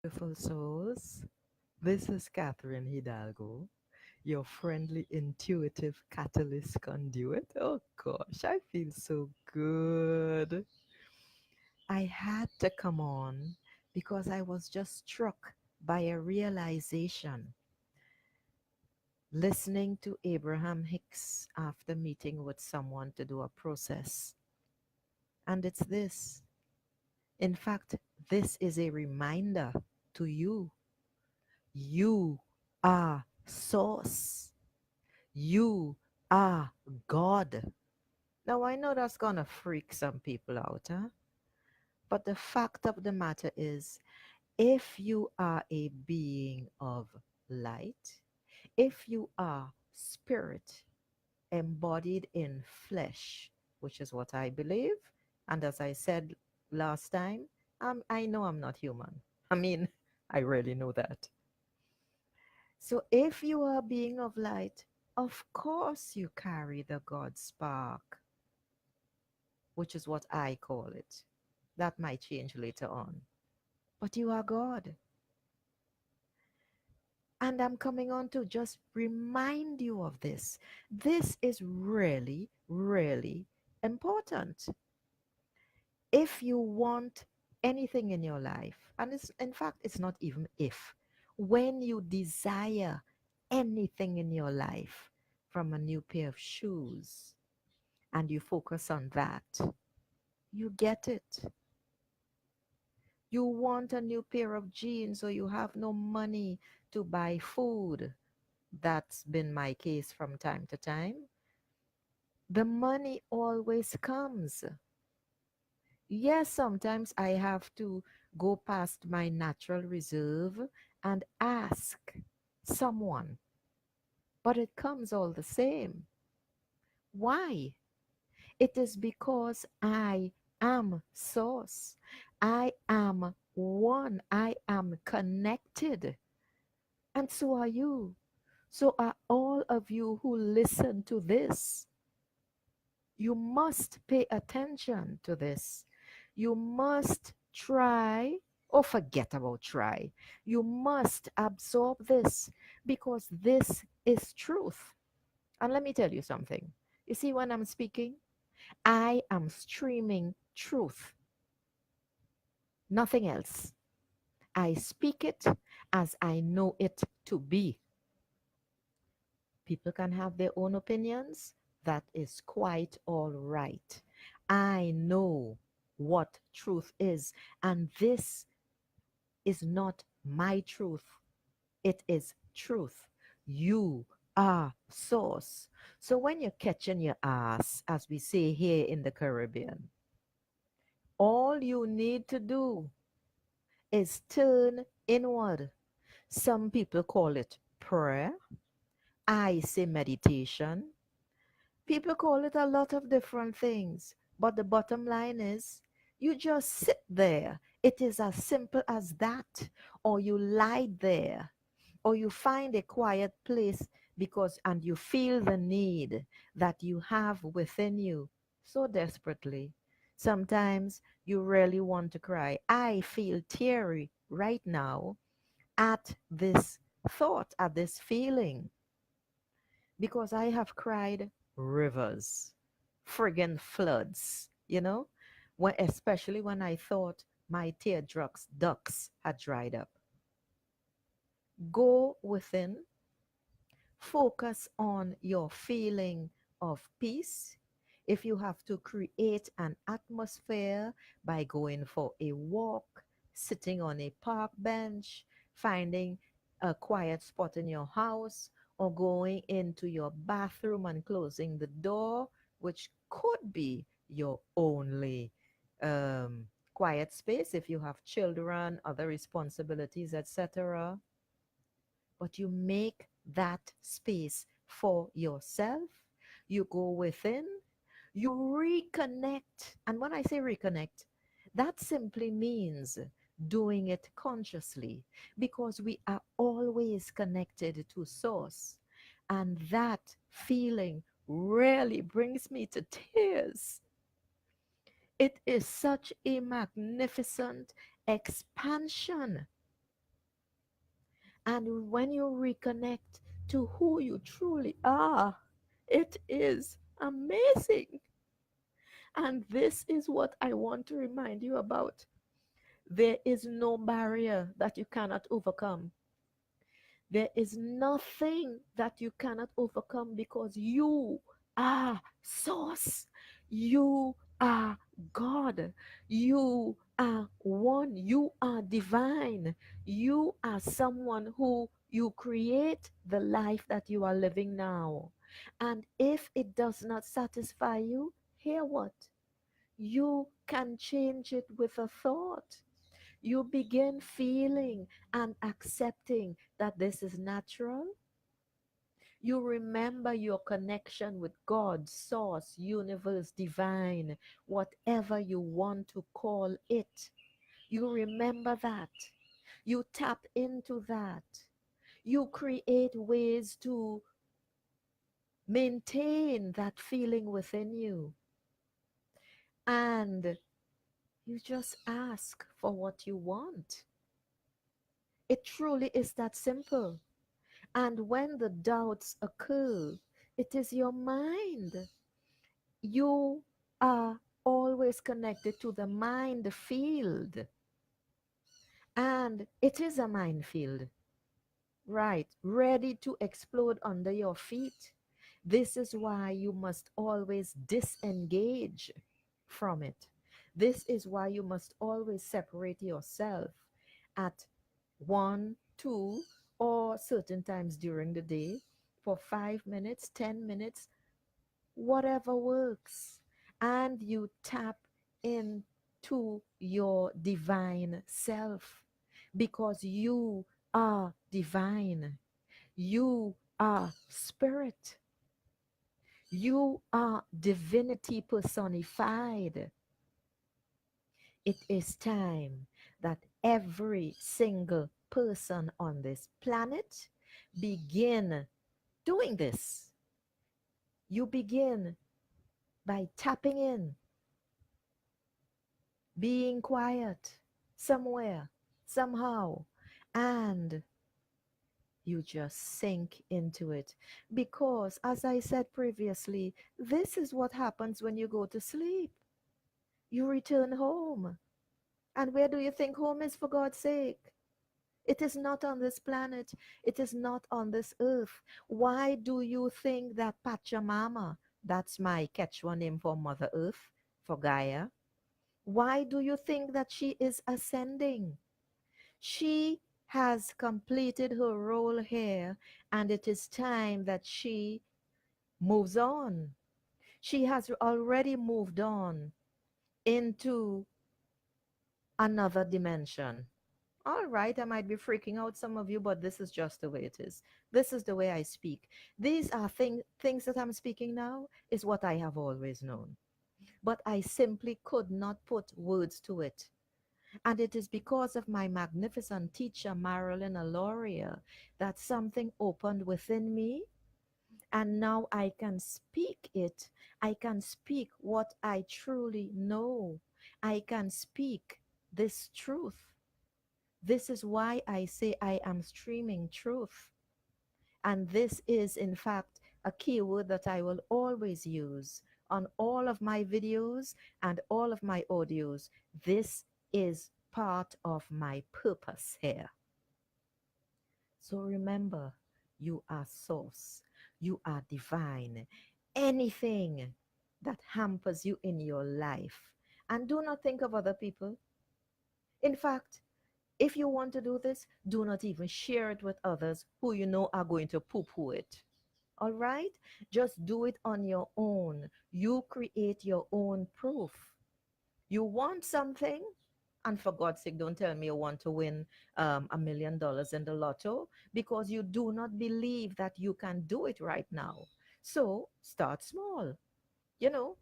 beautiful souls. This is Catherine Hidalgo, your friendly, intuitive catalyst conduit. Oh gosh, I feel so good. I had to come on because I was just struck by a realization listening to Abraham Hicks after meeting with someone to do a process. And it's this. In fact, this is a reminder to you. You are source. You are God. Now, I know that's going to freak some people out, huh? But the fact of the matter is, if you are a being of light, if you are spirit embodied in flesh, which is what I believe, and as I said last time, I know I'm not human. I mean, I really know that. So if you are a being of light, of course you carry the God spark, which is what I call it. That might change later on. But you are God. And I'm coming on to just remind you of this. This is really, really important. If you want anything in your life, and it's, in fact, it's not even if, when you desire anything in your life, from a new pair of shoes, and you focus on that, you get it. You want a new pair of jeans, or you have no money to buy food. That's been my case from time to time. The money always comes. Yes, sometimes I have to go past my natural reserve and ask someone, but it comes all the same. Why? It is because I am source. I am one. I am connected. And so are you. So are all of you who listen to this. You must pay attention to this. You must try, or forget about try. You must absorb this because this is truth. And let me tell you something. You see, when I'm speaking, I am streaming truth, nothing else. I speak it as I know it to be. People can have their own opinions. That is quite all right. I know what truth is, and this is not my truth. It is truth. You are source. So when you're catching your ass, as we say here in the Caribbean, all you need to do is turn inward. Some people call it prayer. I say meditation. People call it a lot of different things, but the bottom line is you just sit there. It is as simple as that. Or you lie there, or you find a quiet place and you feel the need that you have within you so desperately. Sometimes you really want to cry. I feel teary right now at this thought, at this feeling, because I have cried rivers, friggin' floods, especially when I thought my teardrops ducts had dried up. Go within, focus on your feeling of peace. If you have to create an atmosphere by going for a walk, sitting on a park bench, finding a quiet spot in your house, or going into your bathroom and closing the door, which could be your only quiet space if you have children, other responsibilities, etc. But you make that space for yourself. You go within, you reconnect. And when I say reconnect, that simply means doing it consciously because we are always connected to source. And that feeling really brings me to tears. It is such a magnificent expansion. And when you reconnect to who you truly are, it is amazing. And this is what I want to remind you about. There is no barrier that you cannot overcome. There is nothing that you cannot overcome because you are source. You are God. You are one. You are divine. You are someone who you create the life that you are living now. And if it does not satisfy you, hear what? You can change it with a thought. You begin feeling and accepting that this is natural. You remember your connection with God, source, universe, divine, whatever you want to call it. You remember that. You tap into that. You create ways to maintain that feeling within you. And you just ask for what you want. It truly is that simple. And when the doubts occur, it is your mind. You are always connected to the mind field. And it is a minefield, right? Ready to explode under your feet. This is why you must always disengage from it. This is why you must always separate yourself at 1, 2, or certain times during the day for 5 minutes, 10 minutes, whatever works. And you tap into your divine self because you are divine. You are spirit. You are divinity personified. It is time that every single person on this planet begin doing this. You begin by tapping in, being quiet somewhere, somehow, and you just sink into it. Because, as I said previously, this is what happens when you go to sleep. You return home. And where do you think home is, for God's sake? It is not on this planet. It is not on this earth. Why do you think that Pachamama, that's my Quechua name for Mother Earth, for Gaia, why do you think that she is ascending? She has completed her role here, and it is time that she moves on. She has already moved on into another dimension. All right, I might be freaking out some of you, but this is just the way it is. This is the way I speak. These are things that I'm speaking now is what I have always known. But I simply could not put words to it. And it is because of my magnificent teacher, Marilyn Aloria, that something opened within me. And now I can speak it. I can speak what I truly know. I can speak this truth. This is why I say I am streaming truth. And this is, in fact, a keyword that I will always use on all of my videos and all of my audios. This is part of my purpose here. So remember, you are source, you are divine. Anything that hampers you in your life, and do not think of other people. In fact, if you want to do this, do not even share it with others who you know are going to poo poo it. All right? Just do it on your own. You create your own proof. You want something, and for God's sake, don't tell me you want to win $1 million in the lotto because you do not believe that you can do it right now. So start small. You know,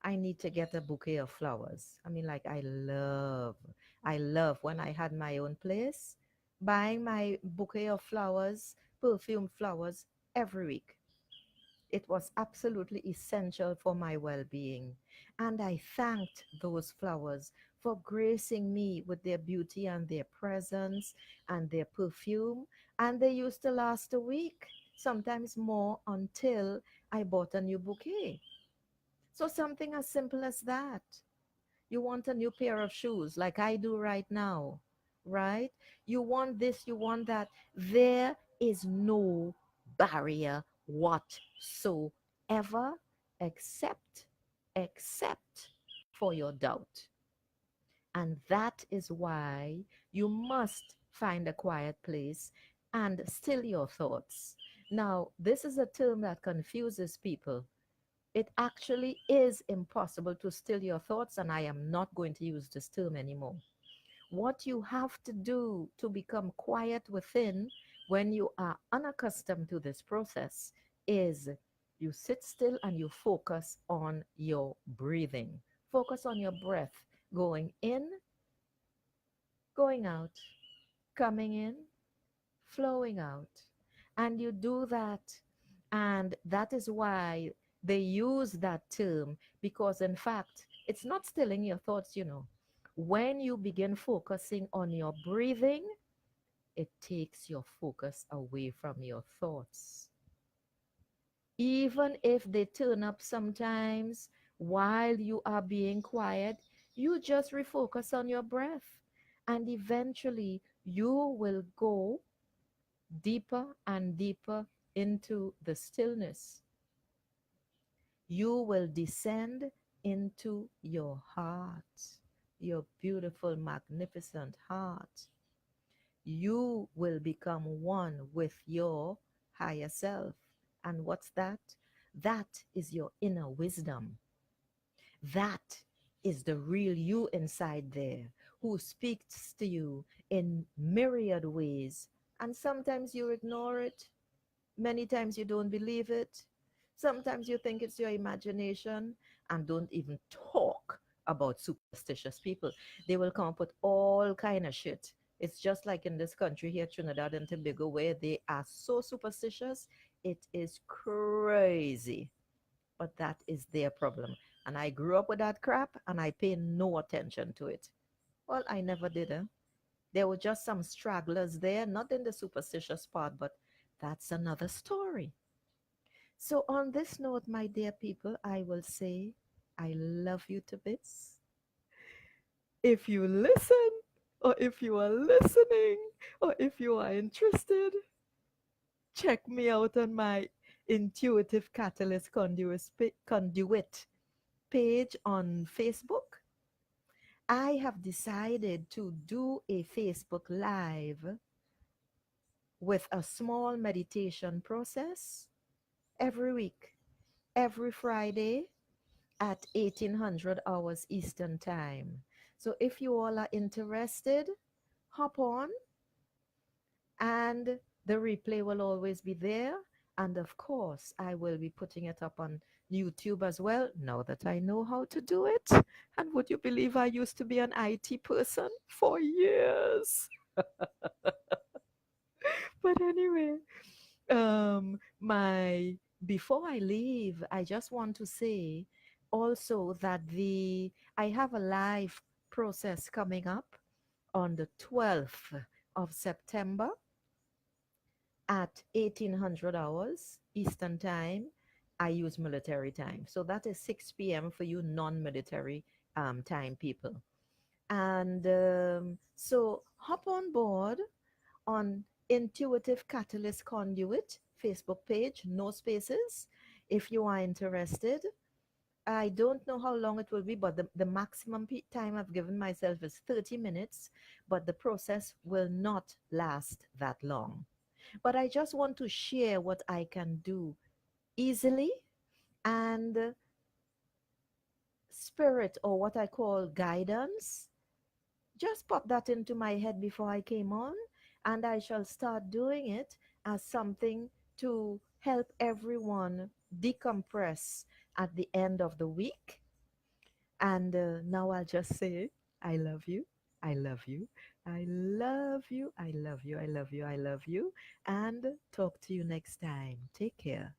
I need to get a bouquet of flowers. I mean, like, I love when I had my own place, buying my bouquet of flowers, perfume flowers every week. It was absolutely essential for my well being. And I thanked those flowers for gracing me with their beauty and their presence and their perfume. And they used to last a week, sometimes more, until I bought a new bouquet. So, something as simple as that. You want a new pair of shoes, like I do right now, right? You want this, you want that. There is no barrier whatsoever except, except for your doubt. And that is why you must find a quiet place and still your thoughts. Now, this is a term that confuses people. It actually is impossible to still your thoughts, and I am not going to use this term anymore. What you have to do to become quiet within when you are unaccustomed to this process is you sit still and you focus on your breathing. Focus on your breath going in, going out, coming in, flowing out. And you do that. And that is why they use that term, because, in fact, it's not stilling your thoughts, you know. When you begin focusing on your breathing, it takes your focus away from your thoughts. Even if they turn up sometimes while you are being quiet, you just refocus on your breath. And eventually, you will go deeper and deeper into the stillness. You will descend into your heart, your beautiful, magnificent heart. You will become one with your higher self. And what's that? That is your inner wisdom. That is the real you inside there who speaks to you in myriad ways. And sometimes you ignore it. Many times you don't believe it. Sometimes you think it's your imagination, and don't even talk about superstitious people. They will come up with all kind of shit. It's just like in this country here, Trinidad and Tobago, where they are so superstitious. It is crazy. But that is their problem. And I grew up with that crap and I pay no attention to it. Well, I never did. There were just some stragglers there, not in the superstitious part, but that's another story. So, on this note, my dear people, I will say I love you to bits. If you listen, or if you are listening, or if you are interested, check me out on my Intuitive Catalyst Conduit page on Facebook. I have decided to do a Facebook Live with a small meditation process every week, every Friday at 1800 hours Eastern Time. So if you all are interested, hop on, and the replay will always be there. And of course, I will be putting it up on YouTube as well, now that I know how to do it. And would you believe I used to be an IT person for years? But anyway, my before I leave, I just want to say also that the I have a live process coming up on the 12th of September at 1800 hours Eastern Time. I use military time. So that is 6 p.m. for you non-military time people. And so hop on board on Intuitive Catalyst Conduit Facebook page, no spaces, if you are interested. I don't know how long it will be, but the maximum time I've given myself is 30 minutes, but the process will not last that long. But I just want to share what I can do easily, and spirit, or what I call guidance, just pop that into my head before I came on, and I shall start doing it as something to help everyone decompress at the end of the week. And now I'll just say, I love you. I love you. I love you. I love you. I love you. I love you. And talk to you next time. Take care.